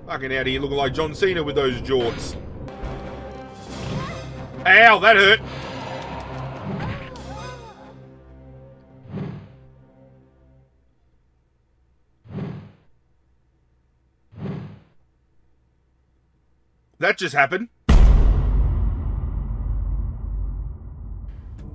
Fucking out here looking like John Cena with those jorts. Ow, that hurt. That just happened.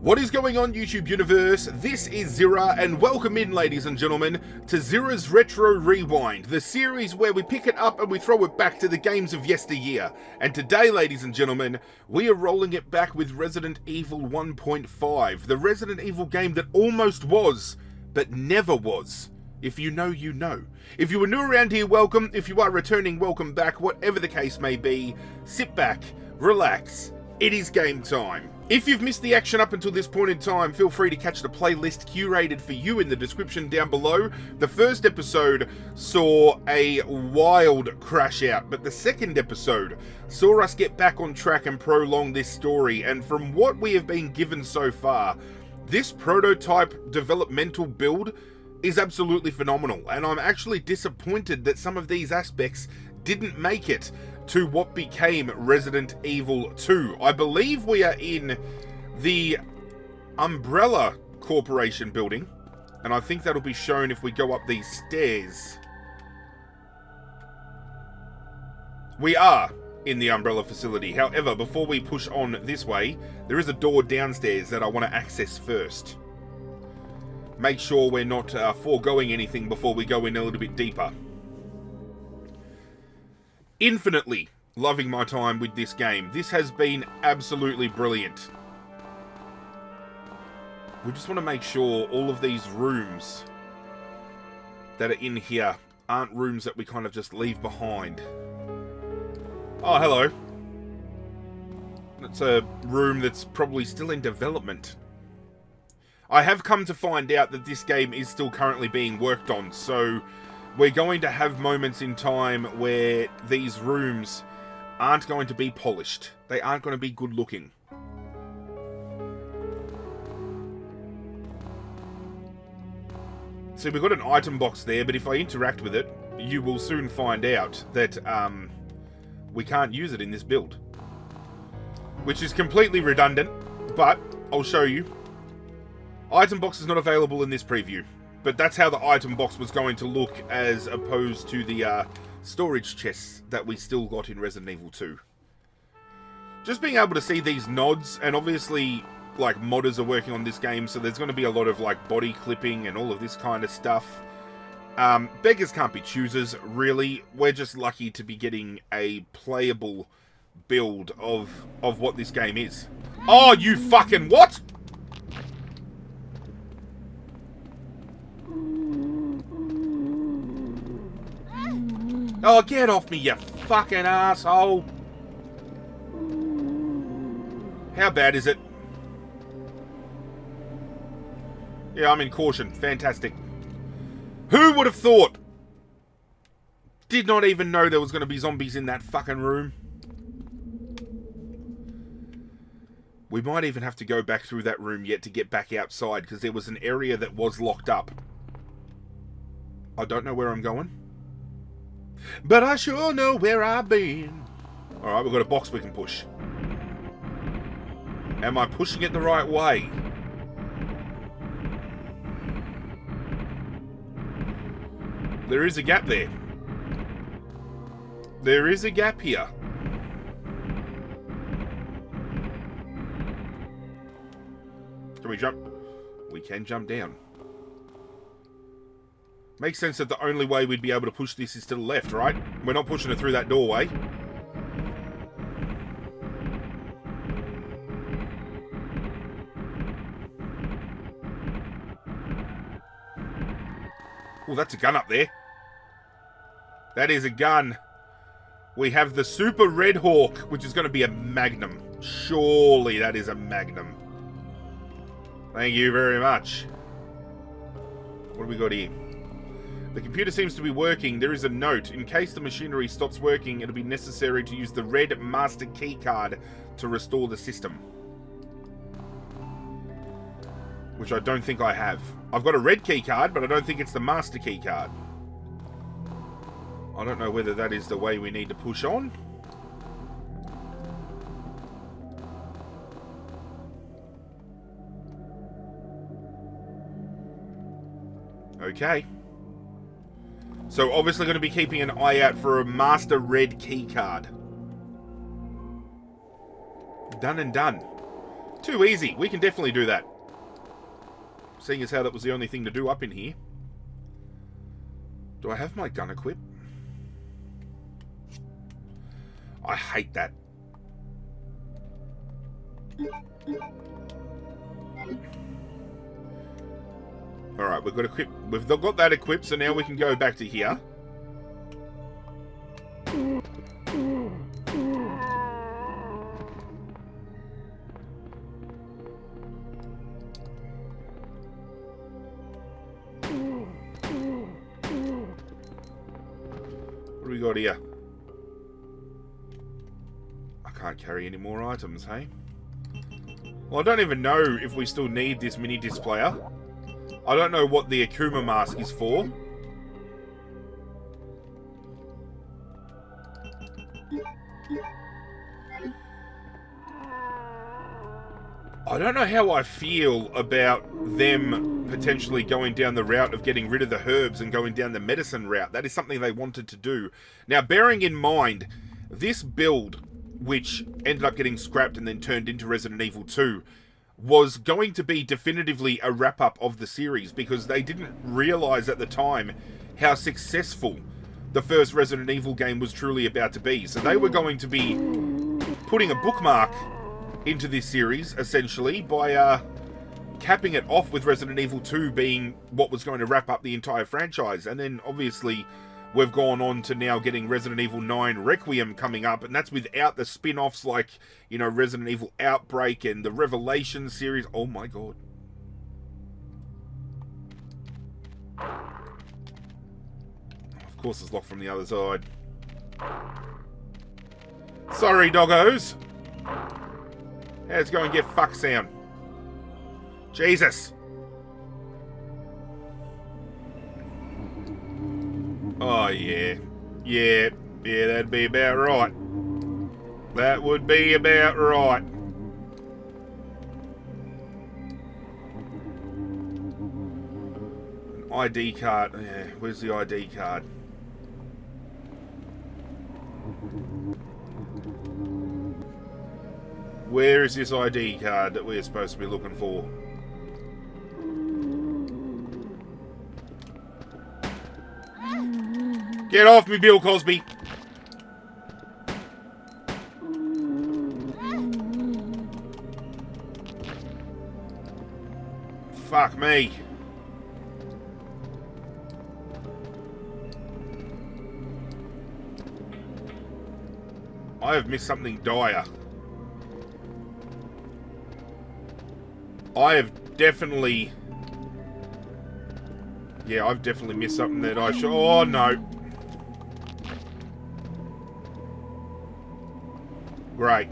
What is going on, YouTube universe? This is Zirra, and welcome in, ladies and gentlemen, to Zirra's Retro Rewind, the series where we pick it up and we throw it back to the games of yesteryear. And today, ladies and gentlemen, we are rolling it back with Resident Evil 1.5, the Resident Evil game that almost was, but never was. If you know, you know. If you were new around here, welcome. If you are returning, welcome back. Whatever the case may be, sit back, relax. It is game time. If you've missed the action up until this point in time, feel free to catch the playlist curated for you in the description down below. The first episode saw a wild crash out, but the second episode saw us get back on track and prolong this story. And from what we have been given so far, this prototype developmental build is absolutely phenomenal. And I'm actually disappointed that some of these aspects didn't make it to what became Resident Evil 2. I believe we are in the Umbrella Corporation building, and I think that'll be shown if we go up these stairs. We are in the Umbrella facility. However, before we push on this way, there is a door downstairs that I want to access first. Make sure we're not foregoing anything before we go in a little bit deeper. Infinitely loving my time with this game. This has been absolutely brilliant. We just want to make sure all of these rooms that are in here aren't rooms that we kind of just leave behind. Oh, hello. That's a room that's probably still in development. I have come to find out that this game is still currently being worked on, so we're going to have moments in time where these rooms aren't going to be polished. They aren't going to be good looking. See, we've got an item box there, but if I interact with it, you will soon find out that we can't use it in this build. Which is completely redundant, but I'll show you. Item box is not available in this preview. But that's how the item box was going to look as opposed to the storage chests that we still got in Resident Evil 2. Just being able to see these nods, and obviously, like, modders are working on this game, so there's going to be a lot of, like, body clipping and all of this kind of stuff. Beggars can't be choosers, really. We're just lucky to be getting a playable build of what this game is. Oh, you fucking what? Oh, get off me, you fucking asshole! How bad is it? Yeah, I'm in caution. Fantastic. Who would have thought? Did not even know there was going to be zombies in that fucking room. We might even have to go back through that room yet to get back outside, because there was an area that was locked up. I don't know where I'm going. But I sure know where I've been. Alright, we've got a box we can push. Am I pushing it the right way? There is a gap there. There is a gap here. Can we jump? We can jump down. Makes sense that the only way we'd be able to push this is to the left, right? We're not pushing it through that doorway. Oh, that's a gun up there. That is a gun. We have the Super Red Hawk, which is going to be a Magnum. Surely that is a Magnum. Thank you very much. What do we got here? The computer seems to be working. There is a note. In case the machinery stops working, it'll be necessary to use the red master key card to restore the system. Which I don't think I have. I've got a red key card, but I don't think it's the master key card. I don't know whether that is the way we need to push on. Okay. So obviously going to be keeping an eye out for a Master Red key card. Done and done. Too easy. We can definitely do that. Seeing as how that was the only thing to do up in here. Do I have my gun equipped? I hate that. Alright, we've got that equipped, so now we can go back to here. What do we got here? I can't carry any more items, hey? Well, I don't even know if we still need this mini disc player. I don't know what the Akuma mask is for. I don't know how I feel about them potentially going down the route of getting rid of the herbs and going down the medicine route. That is something they wanted to do. Now, bearing in mind, this build, which ended up getting scrapped and then turned into Resident Evil 2, was going to be definitively a wrap-up of the series because they didn't realise at the time how successful the first Resident Evil game was truly about to be. So they were going to be putting a bookmark into this series, essentially, by capping it off with Resident Evil 2 being what was going to wrap up the entire franchise. And then, obviously, we've gone on to now getting Resident Evil 9 Requiem coming up, and that's without the spin-offs like, you know, Resident Evil Outbreak and the Revelation series. Oh my god. Of course it's locked from the other side. Sorry, doggos. Let's go and get fuck sound. Jesus. Oh, yeah. Yeah, that'd be about right. That would be about right. An ID card. Yeah, where's the ID card? Where is this ID card that we're supposed to be looking for? Get off me, Bill Cosby. Fuck me. I have missed something dire. I have definitely... Yeah, I've definitely missed something that I should... Oh, no. Great.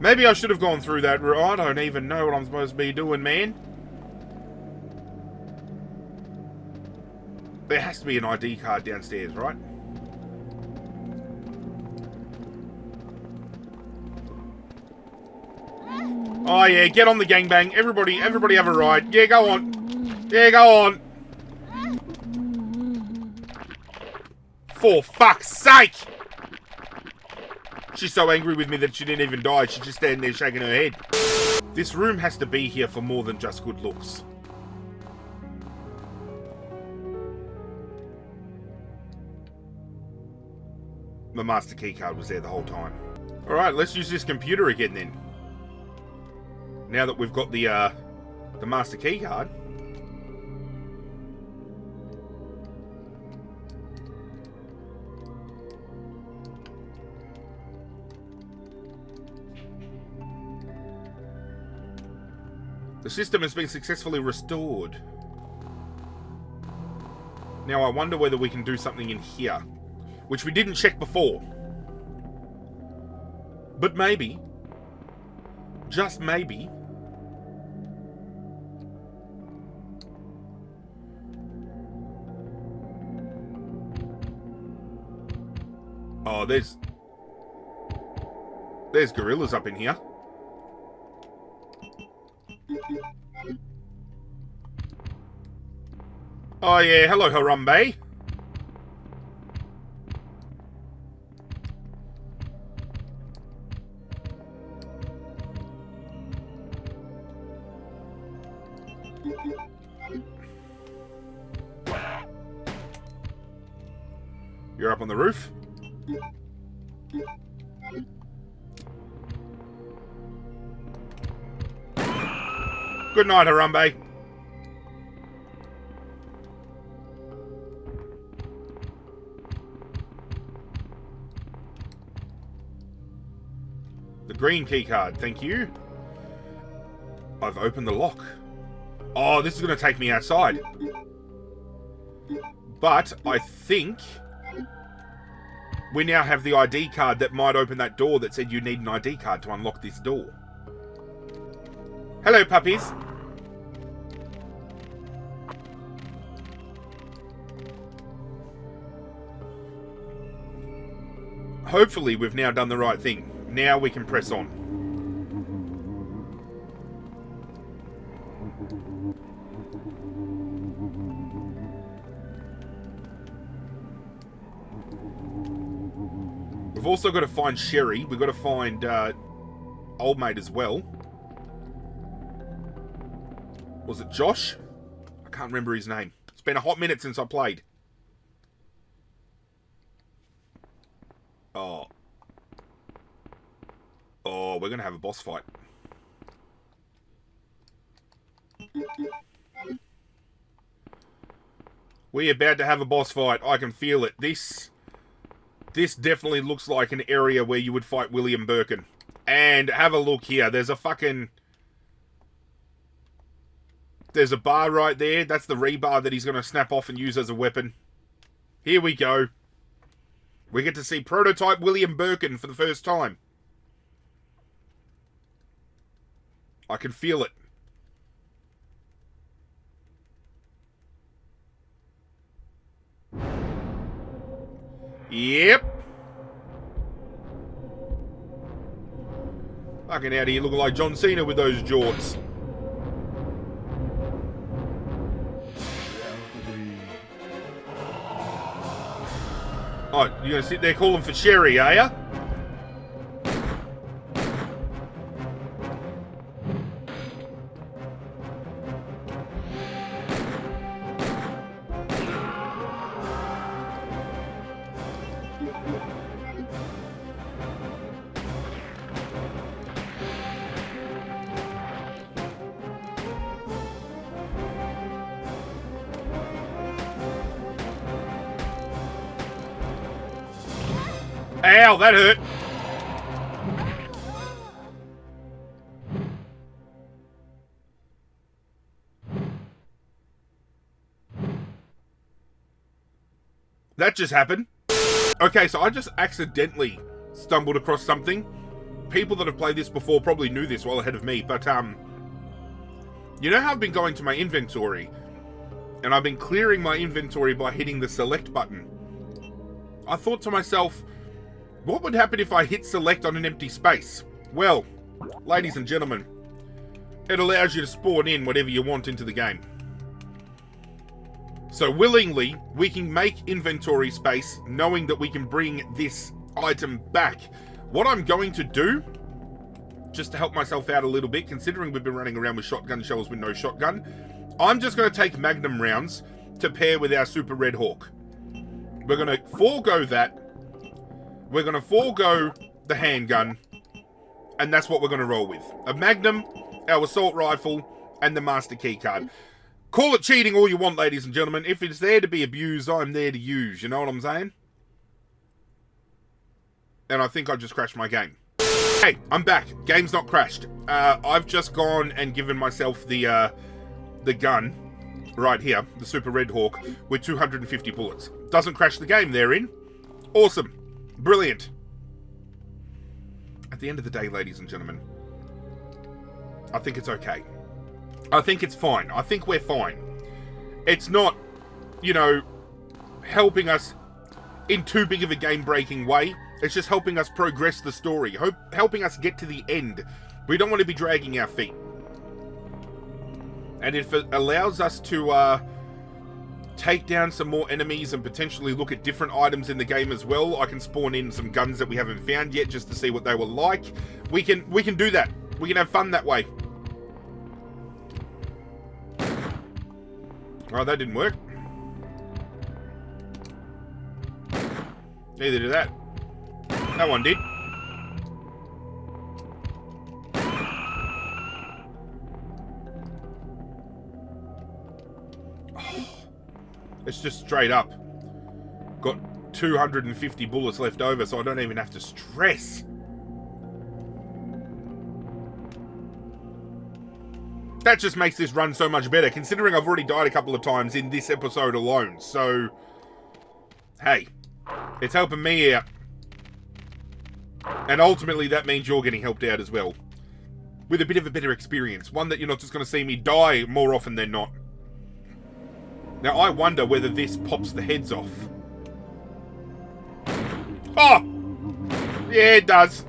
Maybe I should have gone through that. I don't even know what I'm supposed to be doing, man. There has to be an ID card downstairs, right? Oh yeah, get on the gangbang. Everybody have a ride. Yeah, go on. Yeah, go on. For fuck's sake! She's so angry with me that she didn't even die. She's just standing there shaking her head. This room has to be here for more than just good looks. The master key card was there the whole time. Alright, let's use this computer again then. Now that we've got the master key card. The system has been successfully restored. Now I wonder whether we can do something in here, which we didn't check before. But maybe, just maybe, Oh, there's gorillas up in here. Oh yeah, hello Harambe. You're up on the roof. Good night, Harambe. The green key card, thank you. I've opened the lock. Oh, this is going to take me outside. But I think we now have the ID card that might open that door that said you need an ID card to unlock this door. Hello, puppies. Hopefully, we've now done the right thing. Now we can press on. We've also got to find Sherry. We've got to find Old Mate as well. Was it Josh? I can't remember his name. It's been a hot minute since I played. Oh. Oh, we're going to have a boss fight. We're about to have a boss fight. I can feel it. This definitely looks like an area where you would fight William Birkin. And have a look here. There's a fucking... There's a bar right there. That's the rebar that he's going to snap off and use as a weapon. Here we go. We get to see prototype William Birkin for the first time. I can feel it. Yep. Fucking out of here looking like John Cena with those jorts. Oh, you're going to sit there calling for Sherry, are ya? Ow, that hurt. That just happened. Okay, so I just accidentally stumbled across something. People that have played this before probably knew this well ahead of me, but you know how I've been going to my inventory and I've been clearing my inventory by hitting the select button. I thought to myself, what would happen if I hit select on an empty space? Well, ladies and gentlemen, it allows you to spawn in whatever you want into the game. So willingly, we can make inventory space knowing that we can bring this item back. What I'm going to do, just to help myself out a little bit, considering we've been running around with shotgun shells with no shotgun, I'm just going to take magnum rounds to pair with our Super Red Hawk. We're going to forego that. We're going to forego the handgun, and that's what we're going to roll with. A magnum, our assault rifle, and the master key card. Call it cheating all you want, ladies and gentlemen. If it's there to be abused, I'm there to use. You know what I'm saying? And I think I just crashed my game. Hey, I'm back. Game's not crashed. I've just gone and given myself the gun right here, the Super Red Hawk, with 250 bullets. Doesn't crash the game therein. Awesome. Brilliant. At the end of the day, ladies and gentlemen, I think it's okay. I think it's fine. I think we're fine. It's not, you know, helping us in too big of a game-breaking way. It's just helping us progress the story, helping us get to the end. We don't want to be dragging our feet. And if it allows us to take down some more enemies and potentially look at different items in the game as well, I can spawn in some guns that we haven't found yet just to see what they were like. We can do that. We can have fun that way. Oh, that didn't work. Neither did that. That one did. Oh, it's just straight up. Got 250 bullets left over, so I don't even have to stress. That just makes this run so much better, considering I've already died a couple of times in this episode alone. So, hey, it's helping me out. And ultimately, that means you're getting helped out as well. With a bit of a better experience. One that you're not just going to see me die more often than not. Now, I wonder whether this pops the heads off. Oh! Yeah, it does.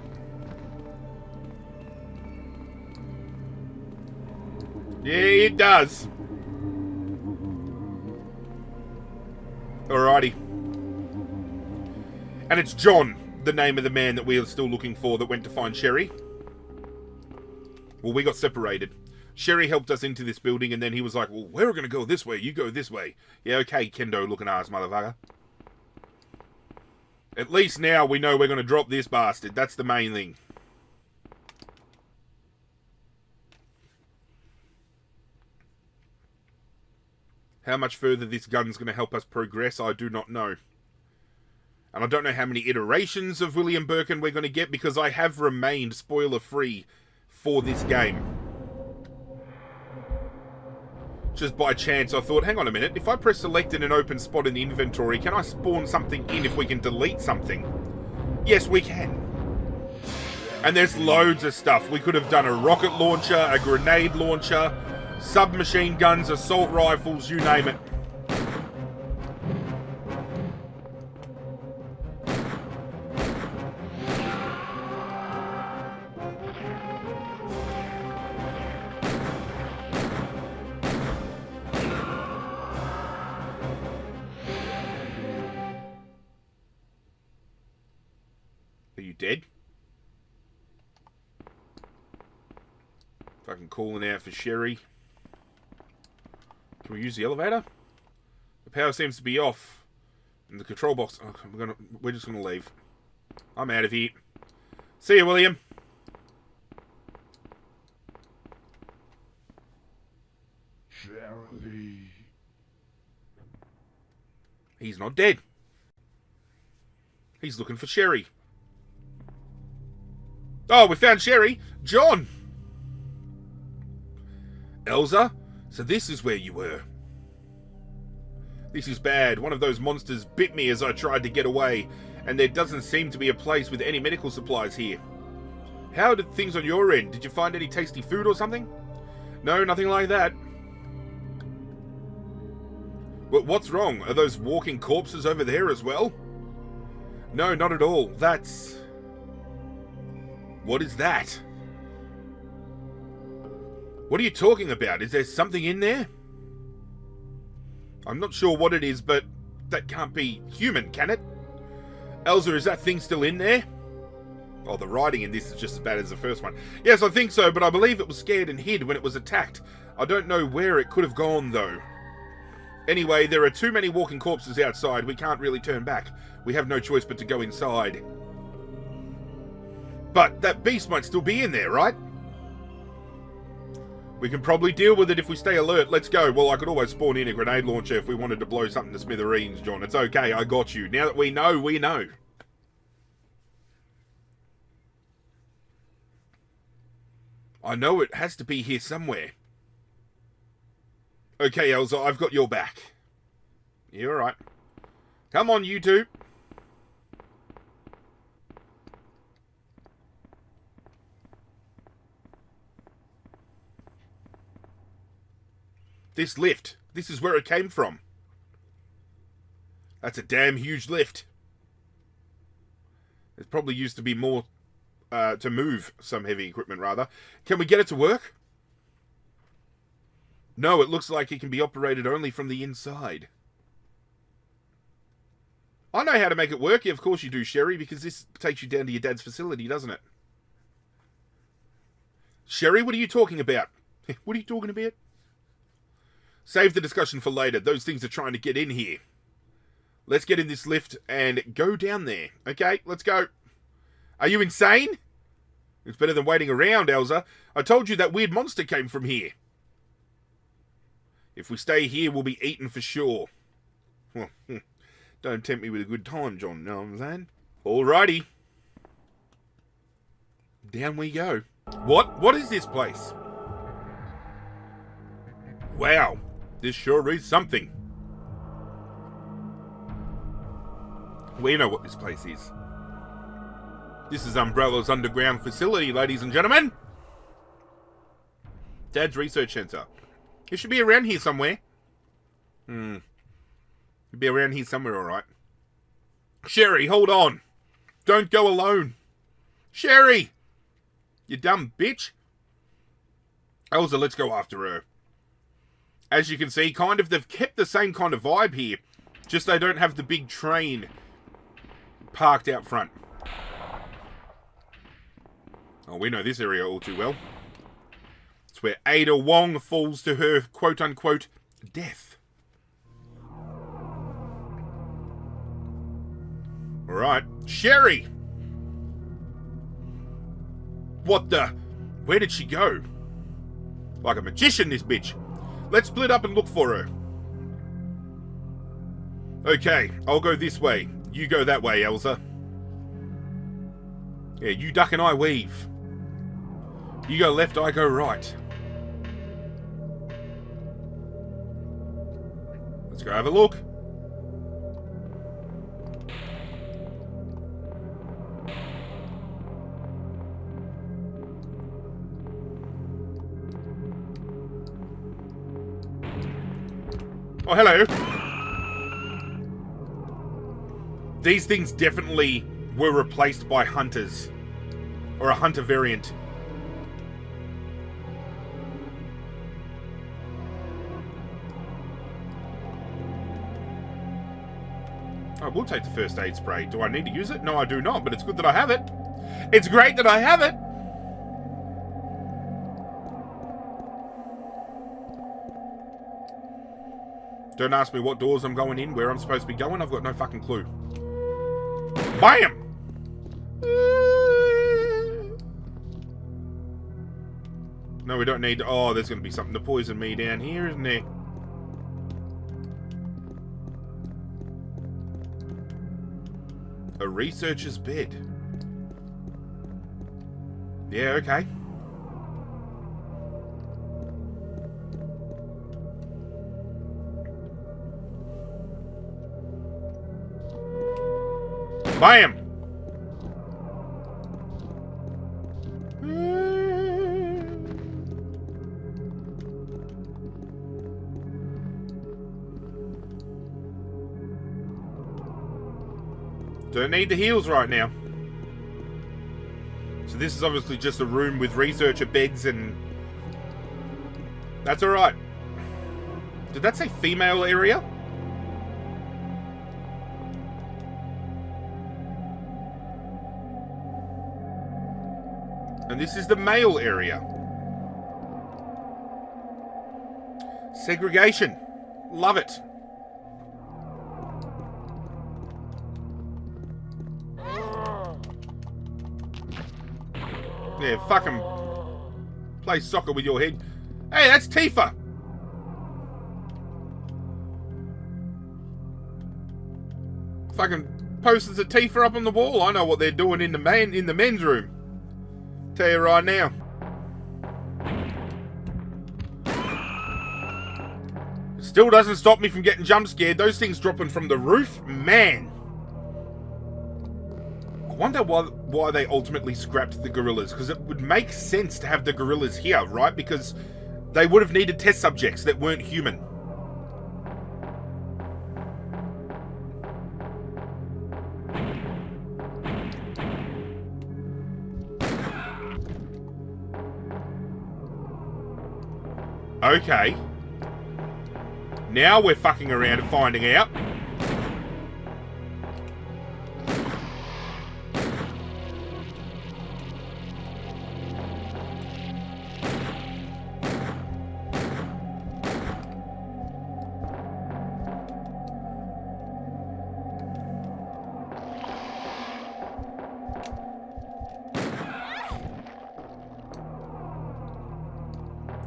Yeah, it does. Alrighty. And it's John, the name of the man that we are still looking for that went to find Sherry. Well, we got separated. Sherry helped us into this building, and then he was like, well, we're going to go this way, you go this way. Yeah, okay, kendo-looking ass motherfucker. At least now we know we're going to drop this bastard. That's the main thing. How much further this gun's going to help us progress, I do not know. And I don't know how many iterations of William Birkin we're going to get, because I have remained spoiler-free for this game. Just by chance, I thought, hang on a minute, if I press select in an open spot in the inventory, can I spawn something in if we can delete something? Yes, we can. And there's loads of stuff. We could have done a rocket launcher, a grenade launcher, submachine guns, assault rifles, you name it. Are you dead? Fucking calling out for Sherry. Can we use the elevator? The power seems to be off. And the control box... Oh, we're just gonna leave. I'm out of here. See you, William. Sherry. He's not dead. He's looking for Sherry. Oh, we found Sherry. John! Elza? So this is where you were. This is bad. One of those monsters bit me as I tried to get away, and there doesn't seem to be a place with any medical supplies here. How did things on your end? Did you find any tasty food or something? No, nothing like that. What's wrong? Are those walking corpses over there as well? No, not at all. That's... What is that? What are you talking about? Is there something in there? I'm not sure what it is, but that can't be human, can it? Elza, is that thing still in there? Oh, the writing in this is just as bad as the first one. Yes, I think so, but I believe it was scared and hid when it was attacked. I don't know where it could have gone, though. Anyway, there are too many walking corpses outside. We can't really turn back. We have no choice but to go inside. But that beast might still be in there, right? We can probably deal with it if we stay alert. Let's go. Well, I could always spawn in a grenade launcher if we wanted to blow something to smithereens, John. It's okay. I got you. Now that we know, we know. I know it has to be here somewhere. Okay, Elza, I've got your back. You're alright. Come on, you two. This lift. This is where it came from. That's a damn huge lift. It probably used to be more to move some heavy equipment, rather. Can we get it to work? No, it looks like it can be operated only from the inside. I know how to make it work. Yeah, of course you do, Sherry, because this takes you down to your dad's facility, doesn't it? Sherry, what are you talking about? What are you talking about? Save the discussion for later. Those things are trying to get in here. Let's get in this lift and go down there. Okay, let's go. Are you insane? It's better than waiting around, Elza. I told you that weird monster came from here. If we stay here, we'll be eaten for sure. Well, don't tempt me with a good time, John. Know what I'm saying? Alrighty. Down we go. What? What is this place? Wow. This sure is something. We know what this place is. This is Umbrella's underground facility, ladies and gentlemen. Dad's research center. It should be around here somewhere. It'd be around here somewhere, alright. Sherry, hold on. Don't go alone. Sherry! You dumb bitch. Elza, let's go after her. As you can see, they've kept the same kind of vibe here. Just they don't have the big train parked out front. Oh, we know this area all too well. It's where Ada Wong falls to her quote-unquote death. Alright. Sherry! What the? Where did she go? Like a magician, this bitch. Let's split up and look for her. Okay, I'll go this way. You go that way, Elza. Yeah, you duck and I weave. You go left, I go right. Let's go have a look. Oh, hello. These things definitely were replaced by hunters. Or a hunter variant. I will take the first aid spray. Do I need to use it? No, I do not, but it's good that I have it. It's great that I have it! Don't ask me what doors I'm going in, where I'm supposed to be going. I've got no fucking clue. BAM! No, we don't need... Oh, there's going to be something to poison me down here, isn't there? A researcher's bed. Yeah, okay. BAM! Don't need the heals right now. So this is obviously just a room with researcher beds and... That's alright. Did that say female area? And this is the male area. Segregation. Love it. Yeah, fucking play soccer with your head. Hey, that's Tifa. Fucking posters of Tifa up on the wall. I know what they're doing in the men's room. Tell you right now. Still doesn't stop me from getting jump scared. Those things dropping from the roof, man. I wonder why they ultimately scrapped the gorillas, because it would make sense to have the gorillas here, right? Because they would have needed test subjects that weren't human. Okay. Now we're fucking around and finding out.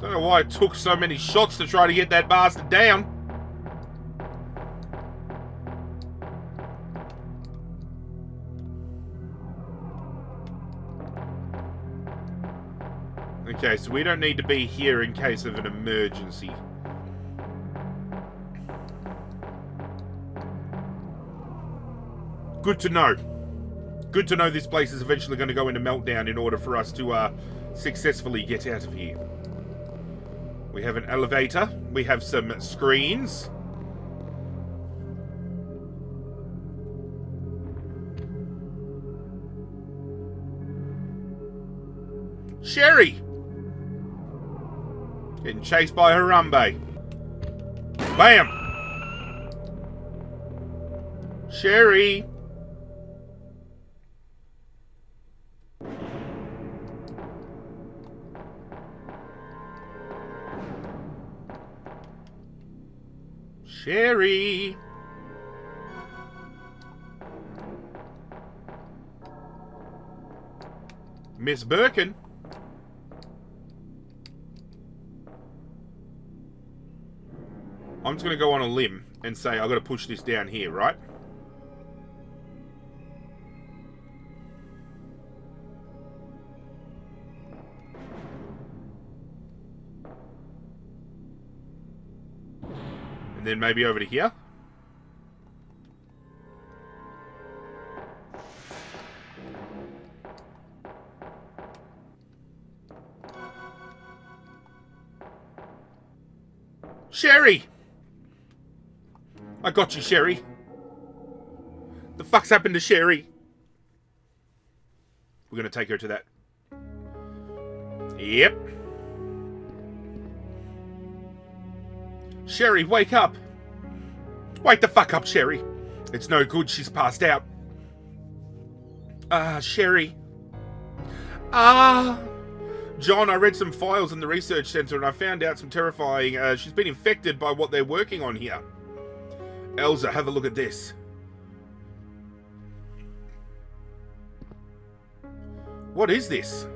Don't know why it took so many shots to try to get that bastard down. Okay, so we don't need to be here in case of an emergency. Good to know. Good to know this place is eventually going to go into meltdown in order for us to successfully get out of here. We have an elevator. We have some screens. Sherry! Getting chased by Harambe. Bam! Sherry! Sherry! Miss Birkin? I'm just going to go on a limb and say I've got to push this down here, right? And then maybe over to here. Sherry! I got you, Sherry. The fuck's happened to Sherry? We're gonna take her to that. Yep. Sherry, wake up. Wake the fuck up, Sherry. It's no good, she's passed out. Sherry. John, I read some files in the research center and I found out some terrifying... she's been infected by what they're working on here. Elza, have a look at this. What is this?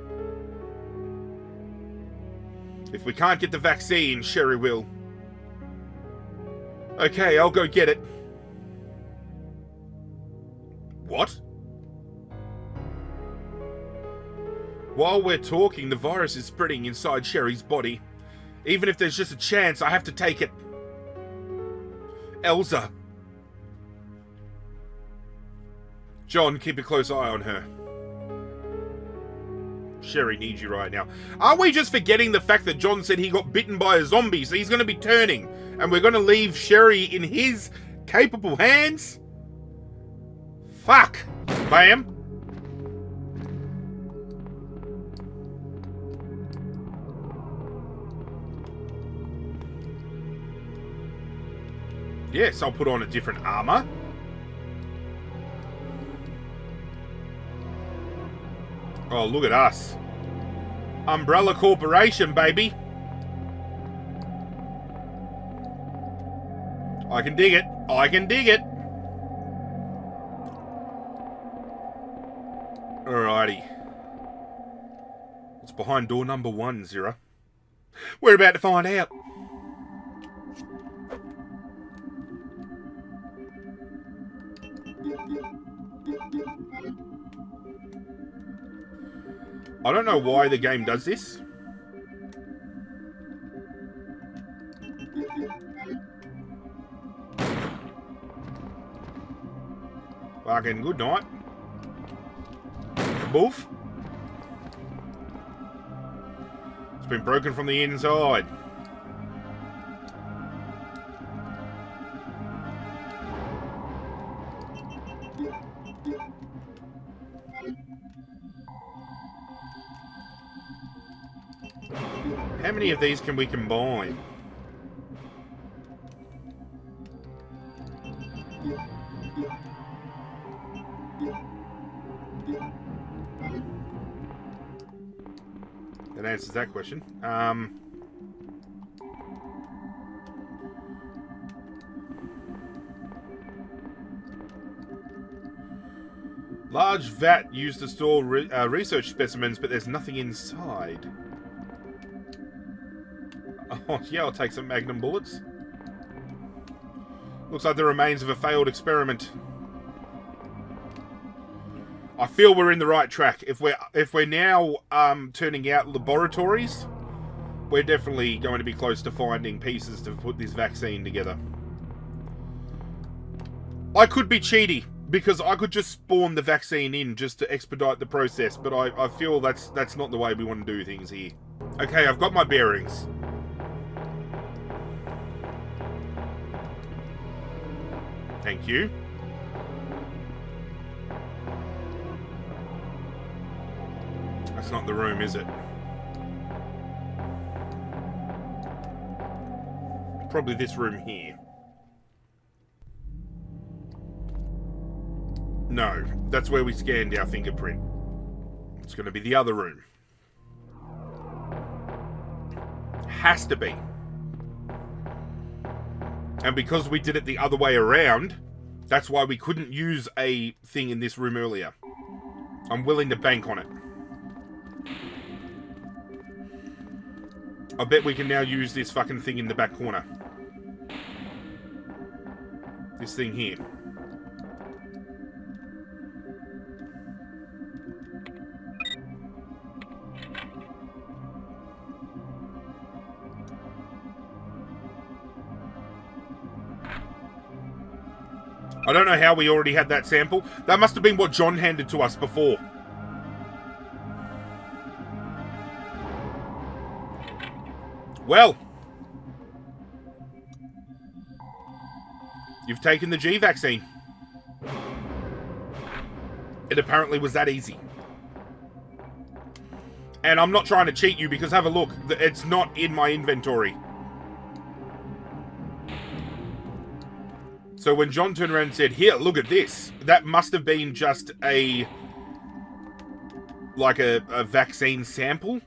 If we can't get the vaccine, Sherry will. Okay, I'll go get it. What? While we're talking, the virus is spreading inside Sherry's body. Even if there's just a chance, I have to take it. Elza. John, keep a close eye on her. Sherry needs you right now. Are we just forgetting the fact that John said he got bitten by a zombie, so he's going to be turning, and we're going to leave Sherry in his capable hands? Fuck. Bam. Yes, I'll put on a different armor. Oh, look at us. Umbrella Corporation, baby. I can dig it. I can dig it. Alrighty. What's behind door number 1, Zirra? We're about to find out. I don't know why the game does this. Fucking good night. Boof. It's been broken from the inside. How many of these can we combine? That answers that question. Large vat used to store research specimens, but there's nothing inside. Oh, yeah, I'll take some magnum bullets. Looks like the remains of a failed experiment. I feel we're in the right track. If we're now turning out laboratories, we're definitely going to be close to finding pieces to put this vaccine together. I could be cheaty, because I could just spawn the vaccine in just to expedite the process, but I feel that's not the way we want to do things here. Okay, I've got my bearings. Thank you. That's not the room, is it? Probably this room here. No, that's where we scanned our fingerprint. It's going to be the other room. Has to be. And because we did it the other way around, that's why we couldn't use a thing in this room earlier. I'm willing to bank on it. I bet we can now use this fucking thing in the back corner. This thing here. I don't know how we already had that sample. That must have been what John handed to us before. Well. You've taken the G vaccine. It apparently was that easy. And I'm not trying to cheat you because have a look. It's not in my inventory. So when John turned around and said, here, look at this. That must have been just a vaccine sample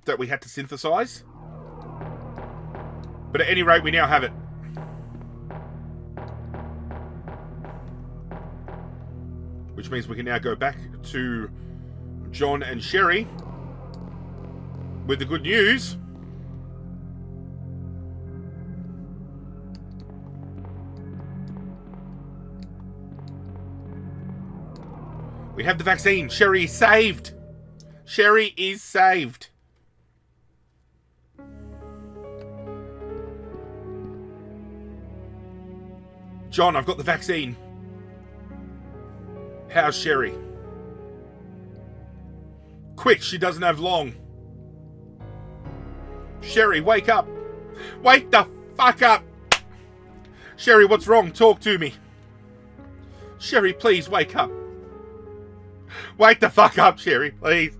that we had to synthesize. But at any rate, we now have it. Which means we can now go back to John and Sherry with the good news. We have the vaccine. Sherry is saved. Sherry is saved. John, I've got the vaccine. How's Sherry? Quick, she doesn't have long. Sherry, wake up. Wake the fuck up. Sherry, what's wrong? Talk to me. Sherry, please wake up. Wake the fuck up, Sherry, please.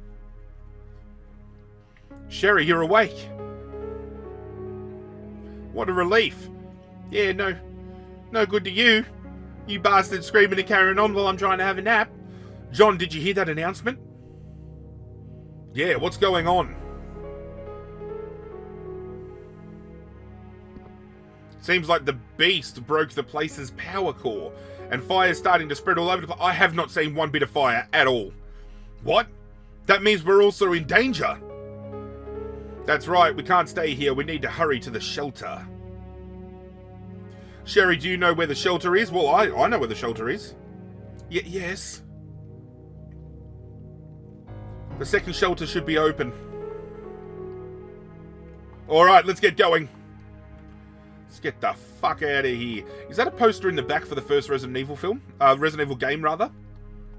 Sherry, you're awake. What a relief. Yeah, no good to you. You bastard screaming and carrying on while I'm trying to have a nap. John, did you hear that announcement? Yeah, what's going on? Seems like the beast broke the place's power core, and fire's starting to spread all over the place. I have not seen one bit of fire at all. What? That means we're also in danger. That's right, we can't stay here. We need to hurry to the shelter. Sherry, do you know where the shelter is? Well, I know where the shelter is. Yes. The second shelter should be open. Alright, let's get going. Let's get the fuck out of here. Is that a poster in the back for the first Resident Evil film? Resident Evil game, rather?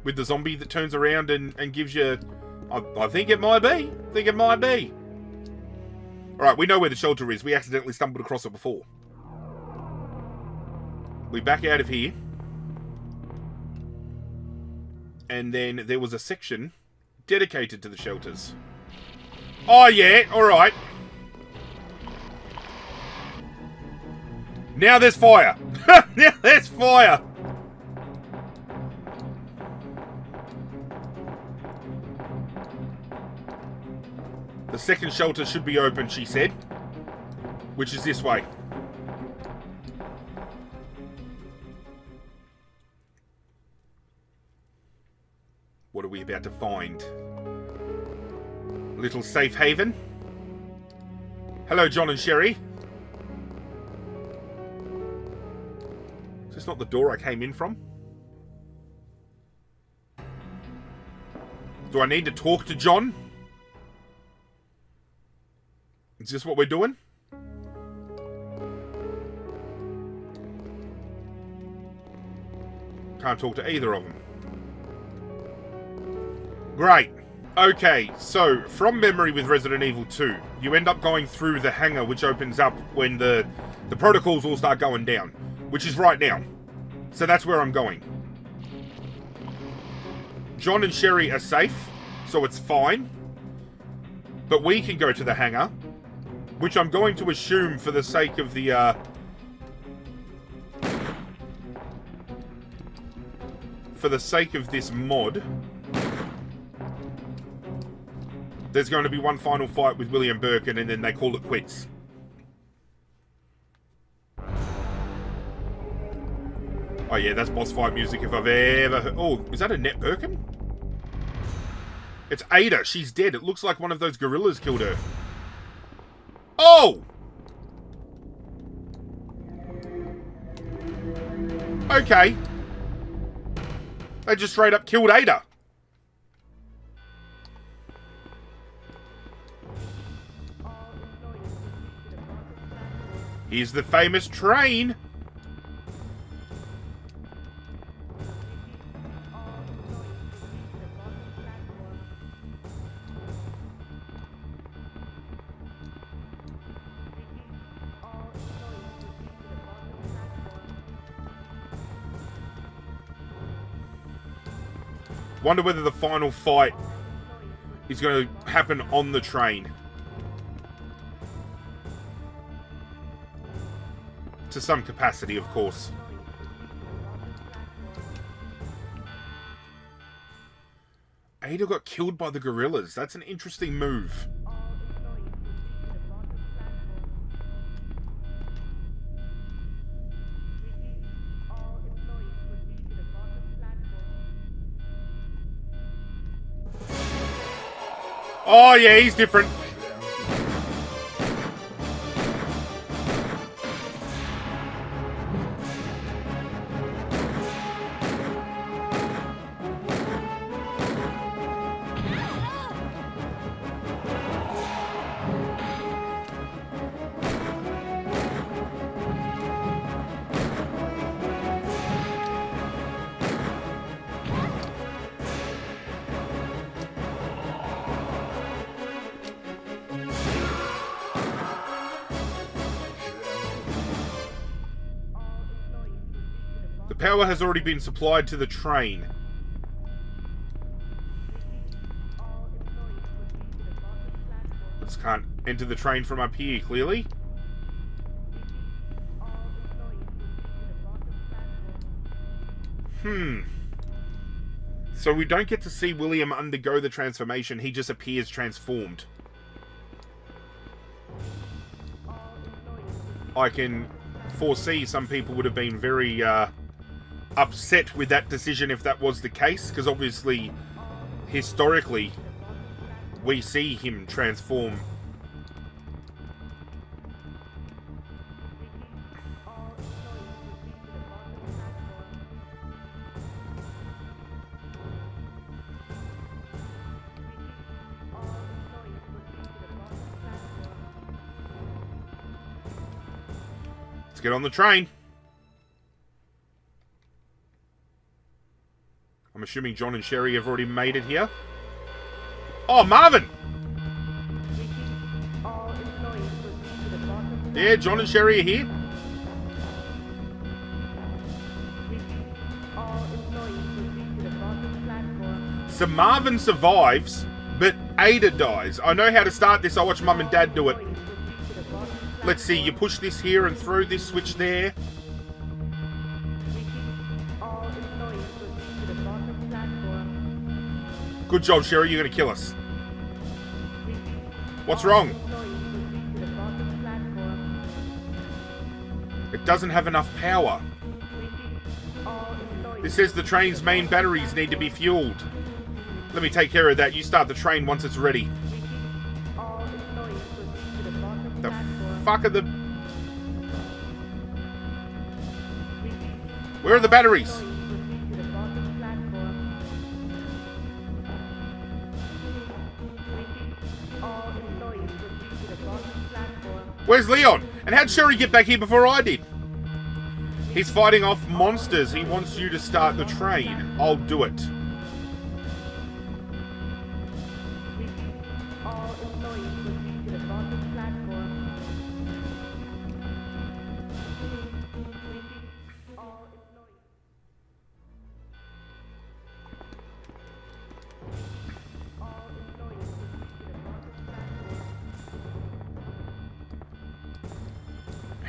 With the zombie that turns around and gives you... I think it might be. Alright, we know where the shelter is. We accidentally stumbled across it before. We back out of here. And then there was a section dedicated to the shelters. Oh, yeah. Alright. Now there's fire. Now there's fire. The second shelter should be open, she said. Which is this way. What are we about to find? Little safe haven. Hello, John and Sherry. Is this not the door I came in from? Do I need to talk to John? Is this what we're doing? Can't talk to either of them. Great. Okay, so from memory with Resident Evil 2, you end up going through the hangar which opens up when the protocols all start going down, which is right now. So that's where I'm going. John and Sherry are safe, so it's fine. But we can go to the hangar, which I'm going to assume for the sake of the, for the sake of this mod, there's going to be one final fight with William Birkin and then they call it quits. Oh yeah, that's boss fight music if I've ever heard. Oh, is that Annette Birkin? It's Ada. She's dead. It looks like one of those gorillas killed her. Oh! Okay. They just straight up killed Ada. Here's the famous train. Wonder whether the final fight is going to happen on the train. To some capacity, of course. Ada got killed by the gorillas. That's an interesting move. Oh yeah, he's different. Power has already been supplied to the train. Just can't enter the train from up here, clearly. So we don't get to see William undergo the transformation, he just appears transformed. I can foresee some people would have been very, upset with that decision if that was the case, because obviously, historically, we see him transform. Let's get on the train. I'm assuming John and Sherry have already made it here. Oh, Marvin! Yeah, John and Sherry are here. So Marvin survives, but Ada dies. I know how to start this. I watched Mum and Dad do it. Let's see, you push this here and throw this switch there. Good job, Sherry, you're going to kill us. What's wrong? It doesn't have enough power. This says the train's main batteries need to be fueled. Let me take care of that. You start the train once it's ready. The fuck are the... Where are the batteries? Where's Leon? And how'd Sherry get back here before I did? He's fighting off monsters. He wants you to start the train. I'll do it.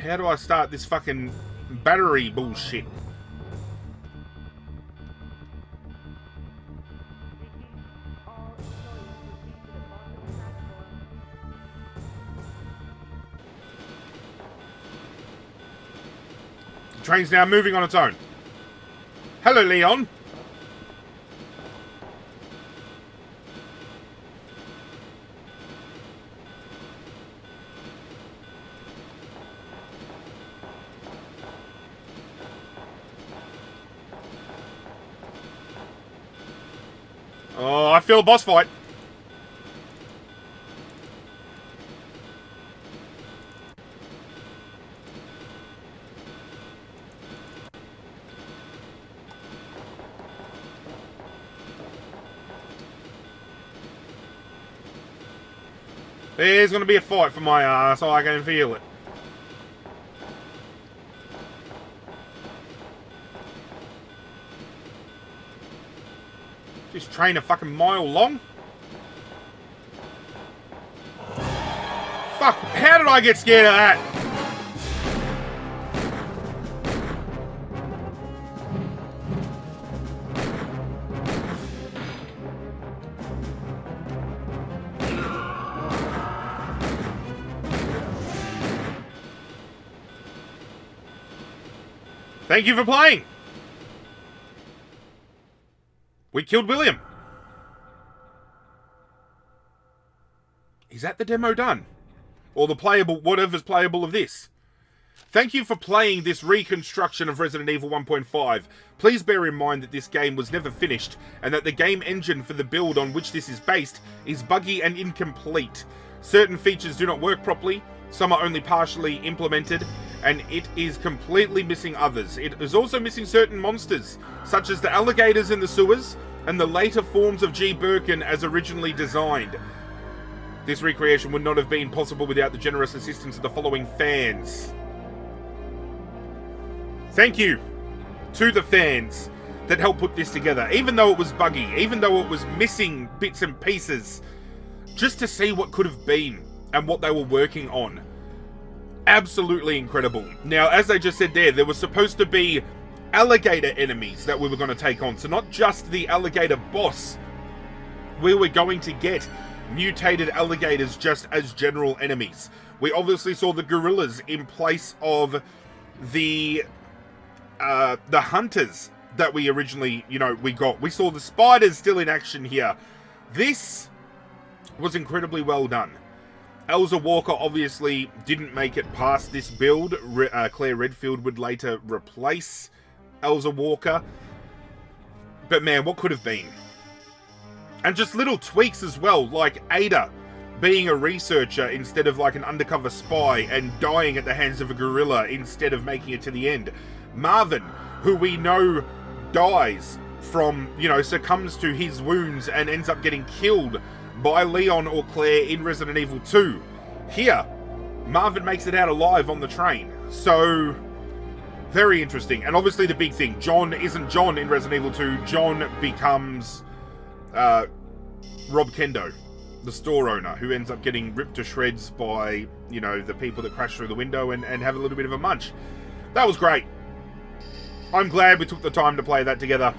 How do I start this fucking battery bullshit? The train's now moving on its own. Hello, Leon. Oh, I feel a boss fight. There's going to be a fight for my ass. I can feel it. This train a fucking mile long? Fuck, how did I get scared of that? Thank you for playing. We killed William. Is that the demo done? Or the playable, whatever's playable of this? Thank you for playing this reconstruction of Resident Evil 1.5. Please bear in mind that this game was never finished, and that the game engine for the build on which this is based is buggy and incomplete. Certain features do not work properly, some are only partially implemented, and it is completely missing others. It is also missing certain monsters, such as the alligators in the sewers, and the later forms of G. Birkin as originally designed. This recreation would not have been possible without the generous assistance of the following fans. Thank you to the fans that helped put this together, even though it was buggy, even though it was missing bits and pieces, just to see what could have been and what they were working on. Absolutely incredible. Now, as I just said there was supposed to be alligator enemies that we were going to take on. So not just the alligator boss. We were going to get mutated alligators just as general enemies. We obviously saw the gorillas in place of the hunters that we originally, we got. We saw the spiders still in action here. This was incredibly well done. Elza Walker obviously didn't make it past this build. Claire Redfield would later replace Elza Walker. But man, what could have been? And just little tweaks as well, like Ada being a researcher instead of like an undercover spy and dying at the hands of a gorilla instead of making it to the end. Marvin, who we know dies from, succumbs to his wounds and ends up getting killed by Leon or Claire in Resident Evil 2. Here, Marvin makes it out alive on the train. So, very interesting. And obviously the big thing, John isn't John in Resident Evil 2. John becomes Rob Kendo. the store owner, who ends up getting ripped to shreds by, you know, the people that crash through the window and have a little bit of a munch. That was great. I'm glad we took the time to play that together.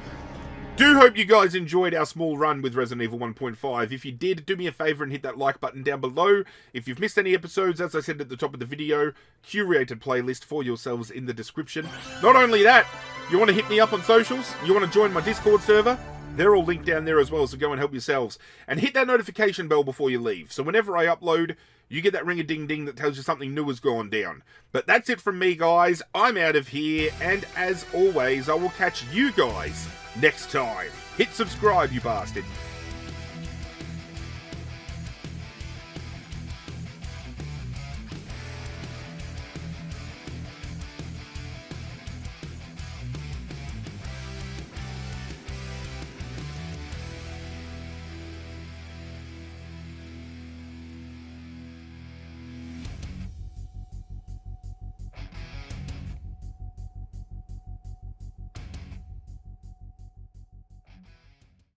Do hope you guys enjoyed our small run with Resident Evil 1.5. If you did, do me a favour and hit that like button down below. If you've missed any episodes, as I said at the top of the video, curated playlist for yourselves in the description. Not only that, you want to hit me up on socials? You want to join my Discord server? They're all linked down there as well, so go and help yourselves. And hit that notification bell before you leave, so whenever I upload, you get that ring-a-ding-ding that tells you something new has gone down. But that's it from me, guys. I'm out of here, and as always, I will catch you guys next time. Hit subscribe, you bastard.